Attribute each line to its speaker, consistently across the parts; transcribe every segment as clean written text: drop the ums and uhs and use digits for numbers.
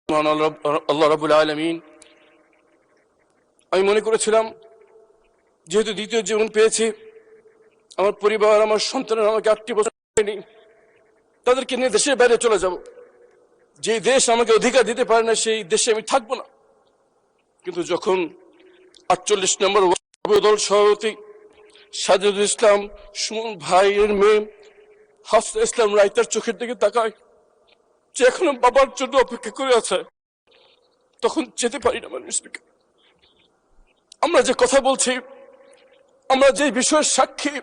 Speaker 1: আল্লাহ রাব্বুল আলামিন, আমি মনে করেছিলাম যেহেতু দ্বিতীয় জীবন পেয়েছি, আমার পরিবার, আমার সন্তানের আমাকে 8টি বছর হয়নি, তাদেরকে নিয়ে দেশের বাইরে চলে যাব। যে দেশ আমাকে অধিকার দিতে পারে না সেই দেশে আমি থাকবো না। কিন্তু যখন 48 নম্বর দল সভাপতি সাজিদুল ইসলাম সুমন ভাইয়ের মেয়ে হাফসা ইসলাম রাইতার চোখের দিকে তাকায়, যে এখনো বাবার জন্য অপেক্ষা করে আছে, তখন যেতে পারি না। মানুষ, আমরা যে কথা বলছি, আমরা যে বিষয়ের সাক্ষী,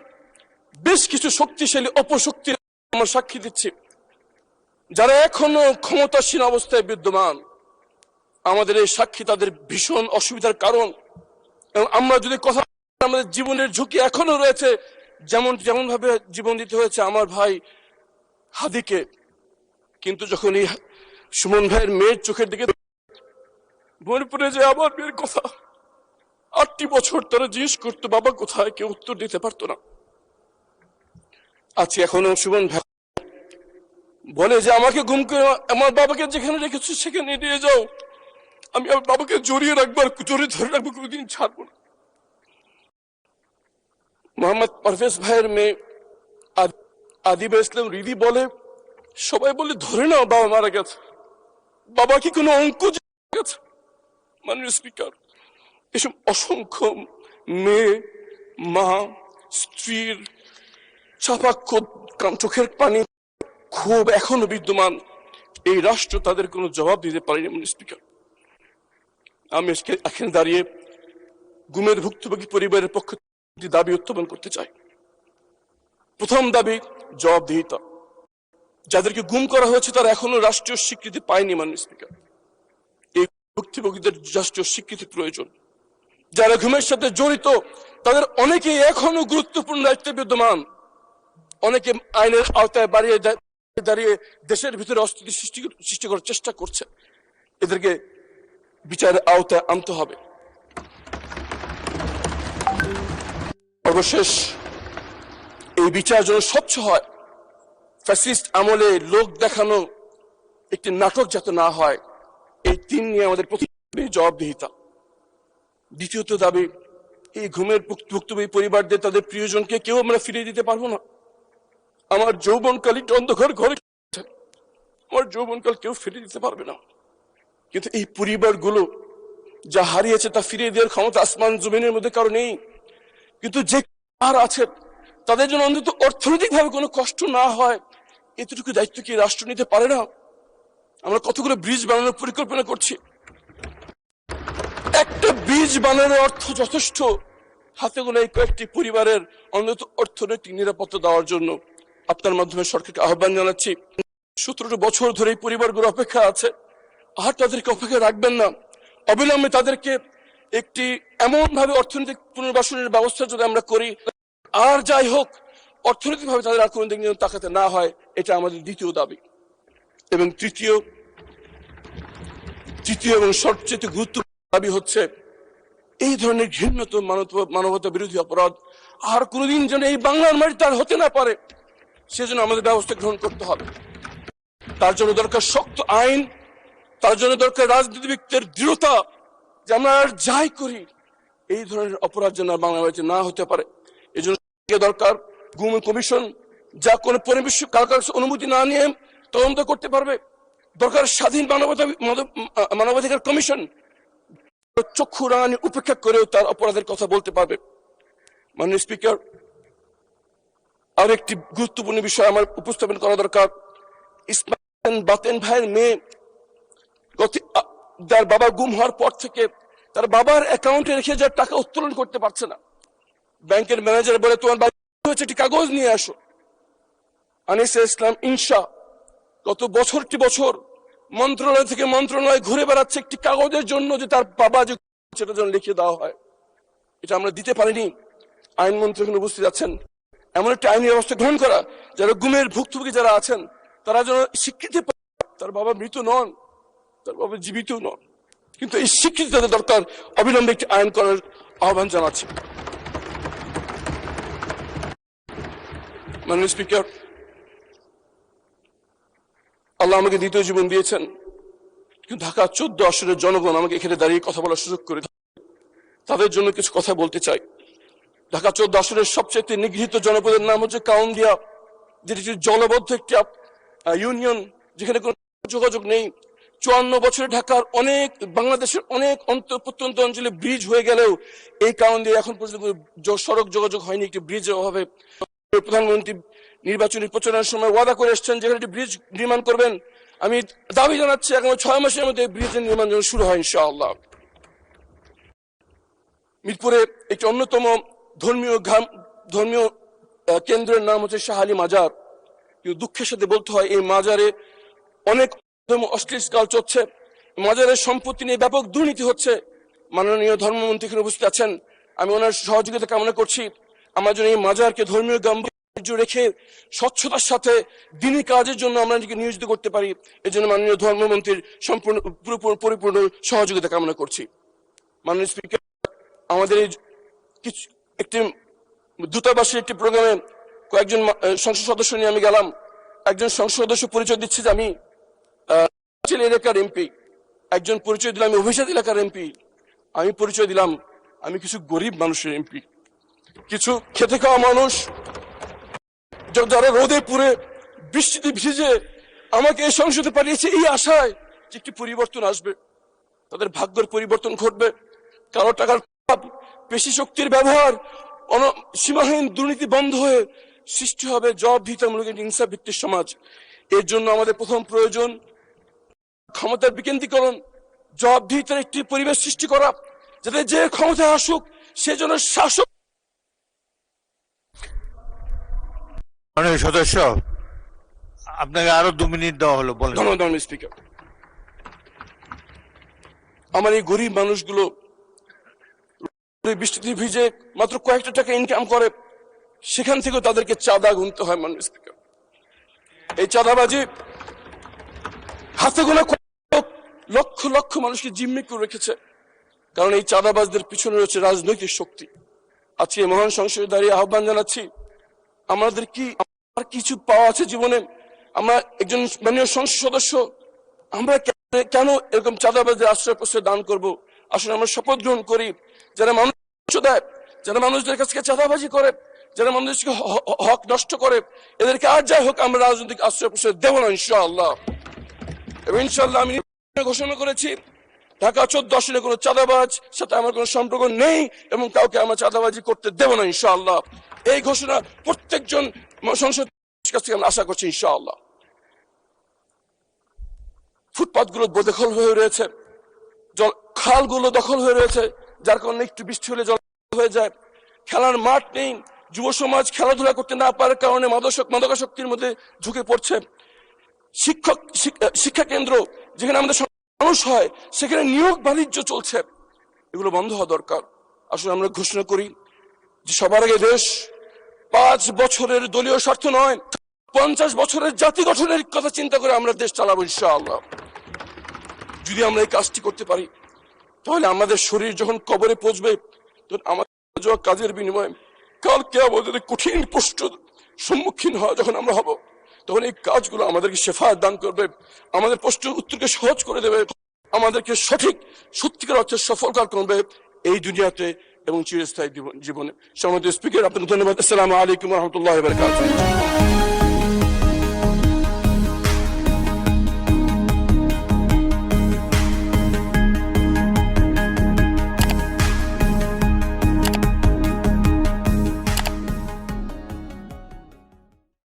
Speaker 1: বেশ কিছু শক্তিশালী অপশক্তি আমরা সাক্ষী দিচ্ছি, যারা এখনো ক্ষমতাসীন অবস্থায় বিদ্যমান। আমাদের এই সাক্ষী তাদের ভীষণ অসুবিধার কারণ। এবং আমরা যদি কথা, আমাদের জীবনের ঝুঁকি এখনো রয়েছে, যেমন ভাবে জীবন দিতে হয়েছে আমার ভাই হাদিকে। কিন্তু যখন এই সুমন ভাইয়ের মেয়ের চোখের দিকে মনে পড়ে যায় আমার মেয়ের কথা, 8টি বছর তারা জিজ্ঞেস করতো বাবা কোথায়, কেউ উত্তর দিতে পারতো না। আজকে এখনো সুমন ভাই বলে যে আমাকে গুম করে আমার বাবাকে যেখানে রেখেছো সেখানে নিয়ে যাও, আমি আমার বাবাকে জড়িয়ে রাখবো, আর জড়িয়ে ধরে রাখবো, কোনোদিন ছাড়বো না। মোহাম্মদ পারভেজ ভাইয়ের মেয়ে আদিবা ইসলাম রিদি বলে, সবাই বলে ধরে নাও বাবা মারা গেছে, বাবা কি কোনো অঙ্ক গেছে? মাননীয় স্পিকার, এসব অসংখ্য মেয়ে, মা, স্ত্রীর চাপা চোখের পানি, ক্ষোভ এখনো বিদ্যমান। এই রাষ্ট্র তাদের কোনো জবাব দিতে পারেনি। মাননীয় স্পিকার, আমি এখানে দাঁড়িয়ে গুমের ভুক্তভোগী পরিবারের পক্ষ থেকে দাবি উত্থাপন করতে চাই। প্রথম দাবি জবাবদিহিতা। যাদেরকে গুম করা হয়েছে তারা এখনো রাষ্ট্রীয় স্বীকৃতি পায়নি। মাননীয় স্পিকার, এই ভুক্তভোগীদের রাষ্ট্রীয় স্বীকৃতি প্রয়োজন। যারা ঘুমের সাথে জড়িত তাদের অনেকেই এখনো গুরুত্বপূর্ণ দায়িত্বে বিদ্যমান, অনেকে আইনের আওতায় দাঁড়িয়ে দেশের ভিতরে অস্থিতি সৃষ্টি করার চেষ্টা করছে। এদেরকে বিচারের আওতায় আনতে হবে। সর্বশেষ, এই বিচার যেন স্বচ্ছ হয়, ফ্যাসিস্ট আমলে লোক দেখানো একটি নাটক যাতে না হয়, এই 3 নিয়ে আমাদের প্রথম জবাবদিহিতা। দ্বিতীয়ত দাবি, এই ঘুমের ভুক্তভোগী পরিবারদের তাদের প্রিয়জনকে কেউ আমরা ফিরিয়ে দিতে পারবো না। আমার যৌবনকাল একটু অন্ধকার ঘরে, আমার যৌবনকাল কেউ ফিরিয়ে দিতে পারবে না। কিন্তু এই পরিবারগুলো যা হারিয়েছে তা ফিরিয়ে দেওয়ার ক্ষমতা আসমান জমিনের মধ্যে কারো নেই। কিন্তু যে আর আছে তাদের জন্য অন্তত অর্থনৈতিকভাবে কোনো কষ্ট না হয়, এতটুকু দায়িত্ব কি রাষ্ট্র নিতে পারে না? আমরা কতগুলো ব্রিজ বানানোর পরিকল্পনা করছি, একটা ব্রিজ বানানোর অর্থ যথেষ্ট হাতে গোনা এই কয়েকটি পরিবারের অন্তত অর্থনৈতিক নিরাপত্তা দেওয়ার জন্য। আপনার মাধ্যমে সরকারকে আহ্বান জানাচ্ছি, 17 বছর ধরে এই পরিবারগুলো অপেক্ষা আছে, আর তাদেরকে অপেক্ষা রাখবেন না। অবিলম্বে তাদেরকে একটি এমন ভাবে অর্থনৈতিক পুনর্বাসনের ব্যবস্থা যদি আমরা করি, আর যাই হোক অর্থনৈতিক ভাবে তাদের আর কোনো দিক নিয়ে তাকাতে না হয়, এটা আমাদের দ্বিতীয় দাবি। এবং তৃতীয় এবং সবচেয়ে গুরুত্বপূর্ণ দাবি হচ্ছে, এই ধরনের ঘৃণ্যতম মানবতা বিরোধী অপরাধ আর কোনোদিন যেন এই বাংলার মাটিতে আর হতে না পারে, সেজন্য আমাদের ব্যবস্থা গ্রহণ করতে হবে। তার জন্য দরকার শক্ত আইন, তার জন্য দরকার রাজনীতিবিদদের দৃঢ়তা, যে আমরা আর যাই করি এই ধরনের অপরাধ যেন বাংলা মাটিতে না হতে পারে। এই জন্য দরকার গুম কমিশন, যা কোনো কারো অনুমতি না নিয়ে তদন্ত করতে পারবে। দরকার স্বাধীন মানবাধিকার কমিশন, চক্ষু রাঙানি উপেক্ষা করেও তার অপরাধের কথা বলতে পারবে। মাননীয় স্পিকার, আর একটি গুরুত্বপূর্ণ বিষয় আমার উপস্থাপন করা দরকার। ইসমাইল বাতেন ভাইয়ের মেয়ে, যার বাবা গুম হওয়ার পর থেকে তার বাবার অ্যাকাউন্টে রেখে যার টাকা উত্তোলন করতে পারছে না। ব্যাংকের ম্যানেজার বলে তোমার বাড়ি হচ্ছে, একটি কাগজ নিয়ে আসো। আনিসা ইসলাম ইনশা গত বছরটি বছর মন্ত্রণালয় থেকে মন্ত্রণালয় ঘুরে বেড়াচ্ছে একটি কাগজের জন্য, যে তার বাবা যে সেটা যেন লিখে দেওয়া হয়। এটা আমরা দিতে পারিনি। আইনমন্ত্রী এখানে উপস্থিত আছেন, এমন একটা আইনি ব্যবস্থা গ্রহণ করা, যারা গুমের ভুক্তভোগী যারা আছেন তারা যেন স্বীকৃতি পায় তার বাবা মৃত নন, তার বাবা জীবিত নন। কিন্তু এই স্বীকৃতি তাদের দরকার। অবিলম্বে একটি আইন করার আহ্বান জানাচ্ছি। মাননীয় স্পিকার, আল্লাহ আমাকে দ্বিতীয় জীবন দিয়েছেন, কিন্তু ঢাকা 14 আসনের জনগণ আমাকে এখানে দাঁড়িয়ে কথা বলার সুযোগ করে তাদের জন্য কিছু কথা বলতে চাই। ঢাকা 14 আসনের সবচেয়ে নিগৃহীত জনপদের নাম হচ্ছে কাউন্দিয়া, যেটি জলবদ্ধ একটি ইউনিয়ন, যেখানে কোনো যোগাযোগ নেই। 54 বছরে ঢাকার বাংলাদেশের অনেক প্রত্যন্ত অঞ্চলে ব্রিজ হয়ে গেলেও এই কাউন্দিয়া এখন পর্যন্ত সড়ক যোগাযোগ হয়নি একটি ব্রিজের অভাবে। প্রধানমন্ত্রী নির্বাচনী প্রচারণার সময় ওয়াদা করে এসেছেন যেখানে একটি ব্রিজ নির্মাণ করবেন। আমি দাবি জানাচ্ছি আগামী 6 মাসের মধ্যে ব্রিজের নির্মাণ যেন শুরু হয় ইনশাআল্লাহ। মিরপুরে একটি অন্যতম ধর্মীয় কেন্দ্রের নাম হচ্ছে শাহ আলী মাজার। কিন্তু দুঃখের সাথে বলতে হয় এই মাজারে অনেক অশ্লীল কাজ চলছে, মাজারের সম্পত্তি নিয়ে ব্যাপক দুর্নীতি হচ্ছে। মাননীয় ধর্মমন্ত্রী এখানে উপস্থিত আছেন, আমি ওনার সহযোগিতা কামনা করছি। আমরা যেন এই মাজারকে ধর্মীয় গাম্ভীর্য রেখে স্বচ্ছতার সাথে দিনী কাজের জন্য আমরা নিজেকে নিয়োজিত করতে পারি, এই জন্য মাননীয় ধর্মমন্ত্রীর সম্পূর্ণ পরিপূর্ণ সহযোগিতা কামনা করছি। মাননীয় স্পিকার, আমাদের এই একটি দূতাবাসের একটি প্রোগ্রামে কয়েকজন সংসদ সদস্য নিয়ে আমি গেলাম। একজন সংসদ সদস্য পরিচয় দিচ্ছে যে আমি এলাকার এমপি, একজন পরিচয় দিলাম আমি অভিজাত এলাকার এমপি, আমি পরিচয় দিলাম আমি কিছু গরিব মানুষের এমপি। কিছু খেতে খাওয়া মানুষ যারা রোদে পুড়ে বৃষ্টিতে ভিজে আমাকে এই সংসদে পাঠিয়েছে এই আশায় যে একটি পরিবর্তন আসবে, তাদের ভাগ্যের পরিবর্তন ঘটবে। কারো টাকার পেশি শক্তির ব্যবহার, সীমাহীন দুর্নীতি বন্ধ হয়ে সৃষ্টি হবে জবাবদিহিতামূলক ইনসাফ ভিত্তিক সমাজ। এর জন্য আমাদের প্রথম প্রয়োজন ক্ষমতার বিকেন্দ্রীকরণ, জবাবদিহিতার একটি পরিবেশ সৃষ্টি করা, যাতে যে ক্ষমতায় আসুক সে যেন শাসক।
Speaker 2: সদস্য, আপনাকে আরো 2 মিনিট দেওয়া হলো, বলেন।
Speaker 1: ধন্যবাদ স্পিকার। আমার এই গরিব মানুষগুলো বৃষ্টিতে ভিজে মাত্র কয়েকটা টাকা ইনকাম করে, সেখান থেকেও তাদেরকে চাঁদা গুনতে হয়। মাননীয় স্পিকার, এই চাঁদাবাজি হাতে গোনা লক্ষ লক্ষ মানুষকে জিম্মি করে রেখেছে, কারণ এই চাঁদাবাজদের পিছনে রয়েছে রাজনৈতিক শক্তি। আজকে মহান সংসদে দাঁড়িয়ে আহ্বান জানাচ্ছি, আমাদের কি আর কিছু পাওয়া আছে জীবনে? আমরা একজন মাননীয় সংসদ সদস্য, আমরা কেন এরকম চাঁদাবাজদের আশ্রয় প্রশ্রয় দান করব? আসলে আমরা শপথ গ্রহণ করি, যারা মানুষ দেয়, যারা মানুষদের কাছে চাঁদাবাজি করে, যারা মানুষকে হক নষ্ট করে, এদেরকে আর যাই হোক আমরা রাজনৈতিক আশ্রয় প্রশ্রয় দেব না ইনশাআল্লাহ। এবং ইনশাআল্লাহ আমি ঘোষণা করেছি ঢাকা 14 আসনে কোনো চাঁদাবাজ সাথে আমার কোনো সম্পর্ক নেই এবং কাউকে আমরা চাঁদাবাজি করতে দেব না ইনশাআল্লাহ। এই ঘোষণা প্রত্যেকজন সংসদ কাছ থেকে আমরা আশা করছি ইনশাআল্লাহ। ফুটপাথ গুলো বেদখল হয়ে রয়েছে, খালগুলো দখল হয়ে রয়েছে, যার কারণে একটু বৃষ্টি হলে জল হয়ে যায়। খেলার মাঠ নেই, যুব সমাজ খেলাধুলা করতে না পারার কারণে মাদকাসক্তির মধ্যে ঝুঁকে পড়ছে। শিক্ষা কেন্দ্র যেখানে আমাদের মানুষ হয় সেখানে নিয়োগ বাণিজ্য চলছে, এগুলো বন্ধ হওয়া দরকার। আসলে আমরা ঘোষণা করি যে সবার আগে দেশ 5 বছরের দলীয় স্বার্থ নয়, 50 বছরের জাতি গঠনের কথা চিন্তা করে আমরা দেশ চালাবো ইনশাআল্লাহ। যদি আমরা এই কাজটি করতে পারি তাহলে আমাদের শরীর যখন কবরে পৌঁছবে তখন আমাদের কাজের বিনিময়ে কালকে আমাদের কঠিন প্রশ্নের সম্মুখীন হওয়া যখন আমরা হব, তখন এই কাজগুলো আমাদেরকে শেফায়াত দান করবে, আমাদের প্রশ্নের উত্তরকে সহজ করে দেবে, আমাদেরকে সঠিক সত্যিকার অর্থে সফলকার করবে এই দুনিয়াতে এবং চিরস্থায়ী জীবনে। সম্মানিত স্পিকার, আপনাকে ধন্যবাদ। আসসালামু আলাইকুম ওয়া রাহমাতুল্লাহি ওয়া বারাকাতুহু।